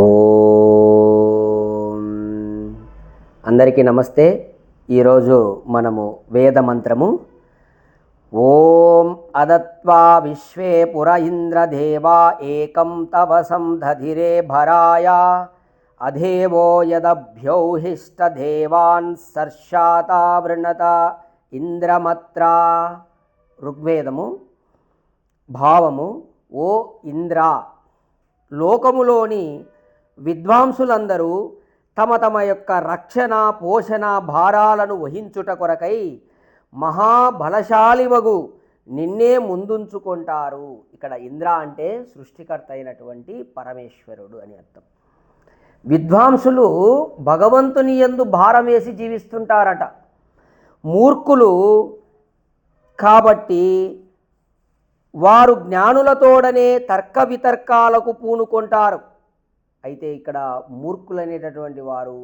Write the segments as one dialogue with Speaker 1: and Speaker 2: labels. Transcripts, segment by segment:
Speaker 1: ఓం అందరికీ నమస్తే. ఈరోజు మనము వేద మంత్రము ఓం అదత్వా విశ్వే పుర ఇంద్రదేవా ఏకం తవసం దధిరే భరాయ అధేవో యదభ్యౌహిష్ట దేవాన్ సర్షాతా వృణత ఇంద్రమత్రా. ఋగ్వేదము భావము ఓ ఇంద్ర, లోకములోని విద్వాంసులందరూ తమ తమ యొక్క రక్షణ పోషణ భారాలను వహించుట కొరకై మహాబలశాలివగు నిన్నే ముందుంచుకుంటారు. ఇక్కడ ఇంద్ర అంటే సృష్టికర్త అయినటువంటి పరమేశ్వరుడు అని అర్థం. విద్వాంసులు భగవంతుని యందు భారం వేసి జీవిస్తుంటారట. మూర్ఖులు కాబట్టి వారు జ్ఞానులతోడనే తర్క వితర్కాలకు పూనుకుంటారు. అయితే ఇక్కడ మూర్ఖులనేటటువంటి వారు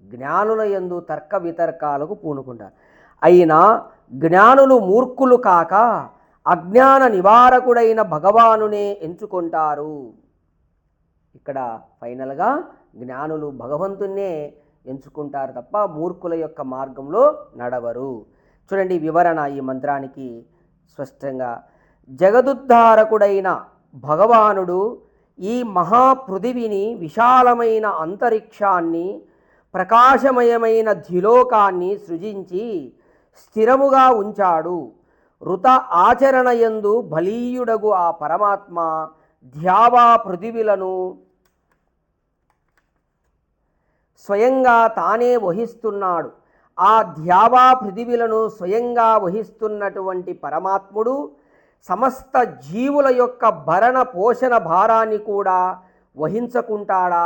Speaker 1: జ్ఞానుల యందు తర్క వితర్కాలకు పూనుకుంటారు. అయినా జ్ఞానులు మూర్ఖులు కాక అజ్ఞాన నివారకుడైన భగవానునే ఎంచుకుంటారు. ఇక్కడ ఫైనల్గా జ్ఞానులు భగవంతున్నే ఎంచుకుంటారు తప్ప మూర్ఖుల యొక్క మార్గంలో నడవరు. చూడండి వివరణ ఈ మంత్రానికి స్పష్టంగా. జగదుద్ధారకుడైన భగవానుడు ఈ మహాపృథివిని, విశాలమైన అంతరిక్షాన్ని, ప్రకాశమయమైన ద్యులోకాన్ని సృజించి స్థిరముగా ఉంచాడు. ఋత ఆచరణయందు బలీయుడగు ఆ పరమాత్మ ధ్యావా పృథివిలను స్వయంగా తానే వహిస్తున్నాడు. ఆ ధ్యావా పృథివిలను స్వయంగా వహిస్తున్నటువంటి పరమాత్ముడు సమస్త జీవుల యొక్క భరణ పోషణ భారాన్ని కూడా వహించకుంటాడా?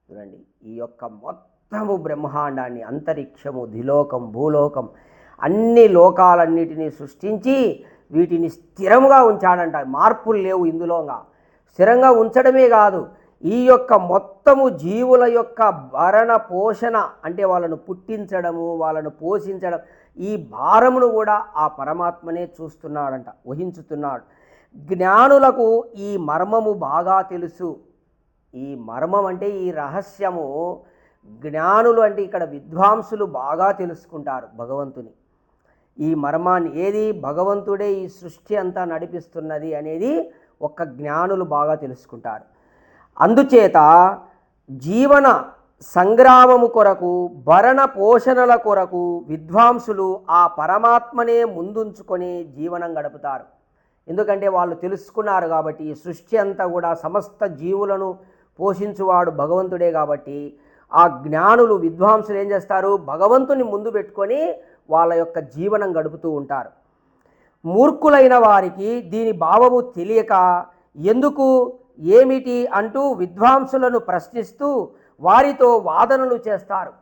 Speaker 1: చూడండి, ఈ యొక్క మొత్తము బ్రహ్మాండాన్ని, అంతరిక్షము, దిలోకం, భూలోకం, అన్ని లోకాలన్నిటినీ సృష్టించి వీటిని స్థిరంగా ఉంచాడంట. మార్పులు లేవు ఇందులోగా. స్థిరంగా ఉంచడమే కాదు, ఈ యొక్క మొత్తము జీవుల యొక్క భరణ పోషణ అంటే వాళ్ళను పుట్టించడము, వాళ్ళను పోషించడం, ఈ భారమును కూడా ఆ పరమాత్మనే చూస్తున్నాడంట, వహించుతున్నాడు. జ్ఞానులకు ఈ మర్మము బాగా తెలుసు. ఈ మర్మం అంటే ఈ రహస్యము జ్ఞానులు అంటే ఇక్కడ విద్వాంసులు బాగా తెలుసుకుంటారు భగవంతుని ఈ మర్మాన్ని. ఏది? భగవంతుడే ఈ సృష్టి అంతా నడిపిస్తున్నది అనేది ఒక్క జ్ఞానులు బాగా తెలుసుకుంటారు. అందుచేత జీవన సంగ్రామము కొరకు, భరణ పోషణల కొరకు విద్వాంసులు ఆ పరమాత్మనే ముందుంచుకొని జీవనం గడుపుతారు. ఎందుకంటే వాళ్ళు తెలుసుకున్నారు కాబట్టి ఈ సృష్టి అంతా కూడా సమస్త జీవులను పోషించువాడు భగవంతుడే కాబట్టి ఆ జ్ఞానులు, విద్వాంసులు ఏం చేస్తారు? భగవంతుని ముందు పెట్టుకొని వాళ్ళ యొక్క జీవనం గడుపుతూ ఉంటారు. మూర్ఖులైన వారికి దీని భావము తెలియక ఎందుకు, ఏమిటి అంటూ విద్వాంసులను ప్రశ్నిస్తూ వారితో వాదనలు చేస్తారు.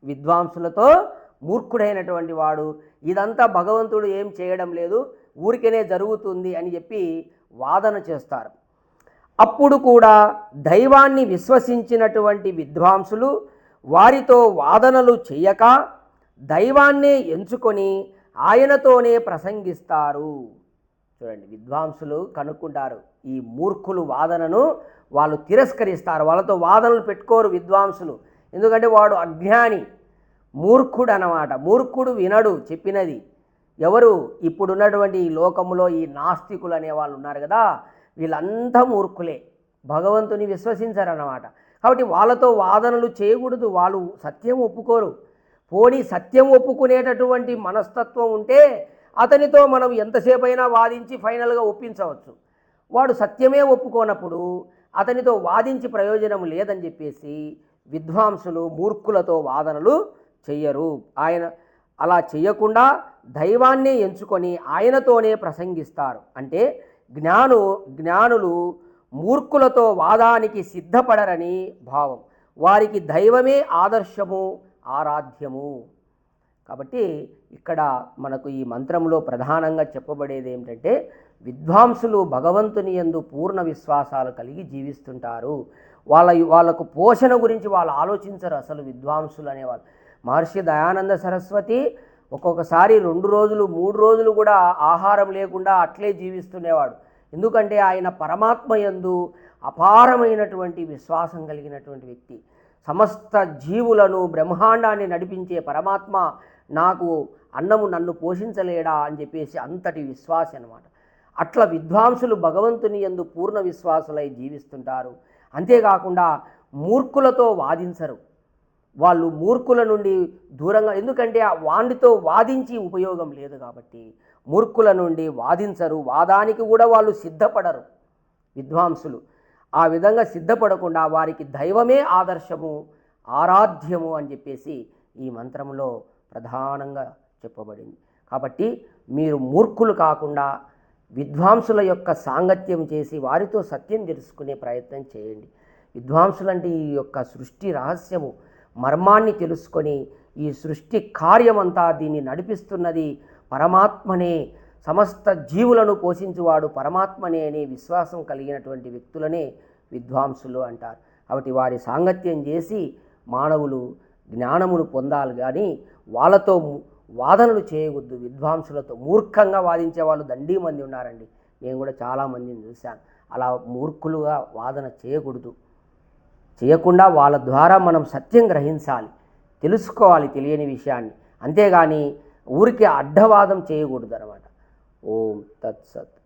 Speaker 1: విద్వాంసులతో మూర్ఖుడైనటువంటి వాడు ఇదంతా భగవంతుడు ఏం చేయడం లేదు, ఊరికనే జరుగుతుంది అని చెప్పి వాదన చేస్తారు. అప్పుడు కూడా దైవాన్ని విశ్వసించినటువంటి విద్వాంసులు వారితో వాదనలు చేయక దైవాన్నే ఎంచుకొని ఆయనతోనే ప్రసంగిస్తారు. చూడండి, విద్వాంసులు కనుక్కుంటారు, ఈ మూర్ఖులు వాదనను వాళ్ళు తిరస్కరిస్తారు. వాళ్ళతో వాదనలు పెట్టుకోరు విద్వాంసులు. ఎందుకంటే వాడు అజ్ఞాని, మూర్ఖుడు అన్నమాట. మూర్ఖుడు వినడు చెప్పినది. ఎవరు? ఇప్పుడున్నటువంటి ఈ లోకంలో ఈ నాస్తికులు అనే వాళ్ళు ఉన్నారు కదా, వీళ్ళంతా మూర్ఖులే, భగవంతుని విశ్వసించరన్నమాట. కాబట్టి వాళ్ళతో వాదనలు చేయకూడదు. వాళ్ళు సత్యం ఒప్పుకోరు. పోనీ సత్యం ఒప్పుకునేటటువంటి మనస్తత్వం ఉంటే అతనితో మనం ఎంతసేపు అయినా వాదించి ఫైనల్గా ఒప్పించవచ్చు. వాడు సత్యమే ఒప్పుకోనప్పుడు అతనితో వాదించి ప్రయోజనం లేదని చెప్పేసి విద్వాంసులు మూర్ఖులతో వాదనలు చెయ్యరు. ఆయన అలా చెయ్యకుండా దైవాన్నే ఎంచుకొని ఆయనతోనే ప్రసంగిస్తారు. అంటే జ్ఞానులు మూర్ఖులతో వాదానికి సిద్ధపడరని భావం. వారికి దైవమే ఆదర్శము, ఆరాధ్యము. కాబట్టి ఇక్కడ మనకు ఈ మంత్రంలో ప్రధానంగా చెప్పబడేది ఏమిటంటే విద్వాంసులు భగవంతుని యందు పూర్ణ విశ్వాసాలు కలిగి జీవిస్తుంటారు. వాళ్ళకు పోషణ గురించి వాళ్ళు ఆలోచించరు అసలు విద్వాంసులు అనేవాళ్ళు. మహర్షి దయానంద సరస్వతి ఒక్కొక్కసారి 2 రోజులు 3 రోజులు కూడా ఆహారం లేకుండా అట్లే జీవిస్తుండేవాడు. ఎందుకంటే ఆయన పరమాత్మ యందు అపారమైనటువంటి విశ్వాసం కలిగినటువంటి వ్యక్తి. సమస్త జీవులను బ్రహ్మాండాన్ని నడిపించే పరమాత్మ నాకు అన్నము నన్ను పోషించలేడా అని చెప్పేసి అంతటి విశ్వాసం అన్నమాట. అట్లా విద్వాంసులు భగవంతుని యందు పూర్ణ విశ్వాసులై జీవిస్తుంటారు. అంతేకాకుండా మూర్ఖులతో వాదించరు. వాళ్ళు మూర్ఖుల నుండి దూరంగా, ఎందుకంటే ఆ వాండితో వాదించి ఉపయోగం లేదు కాబట్టి మూర్ఖుల నుండి వాదించరు. వాదానికి కూడా వాళ్ళు సిద్ధపడరు విద్వాంసులు. ఆ విధంగా సిద్ధపడకుండా వారికి దైవమే ఆదర్శము, ఆరాధ్యము అని చెప్పేసి ఈ మంత్రంలో ప్రధానంగా చెప్పబడింది. కాబట్టి మీరు మూర్ఖులు కాకుండా విద్వాంసుల యొక్క సాంగత్యం చేసి వారితో సత్యం తెలుసుకునే ప్రయత్నం చేయండి. విద్వాంసులంటే ఈ యొక్క సృష్టి రహస్యము మర్మాన్ని తెలుసుకొని ఈ సృష్టి కార్యమంతా దీన్ని నడిపిస్తున్నది పరమాత్మనే, సమస్త జీవులను పోషించువాడు పరమాత్మనే అనే విశ్వాసం కలిగినటువంటి వ్యక్తులనే విద్వాంసులు అంటారు. కాబట్టి వారి సాంగత్యం చేసి మానవులు జ్ఞానమును పొందాలి, కానీ వాళ్ళతో వాదనలు చేయవద్దు. విద్వాంసులతో మూర్ఖంగా వాదించే వాళ్ళు దండి మంది ఉన్నారండి. నేను కూడా చాలామందిని చూశాను. అలా మూర్ఖులుగా వాదన చేయకూడదు. చేయకుండా వాళ్ళ ద్వారా మనం సత్యం గ్రహించాలి, తెలుసుకోవాలి తెలియని విషయాన్ని. అంతేగాని ఊరికి అడ్డవాదం చేయకూడదు అన్నమాట. ఓం తత్సత్.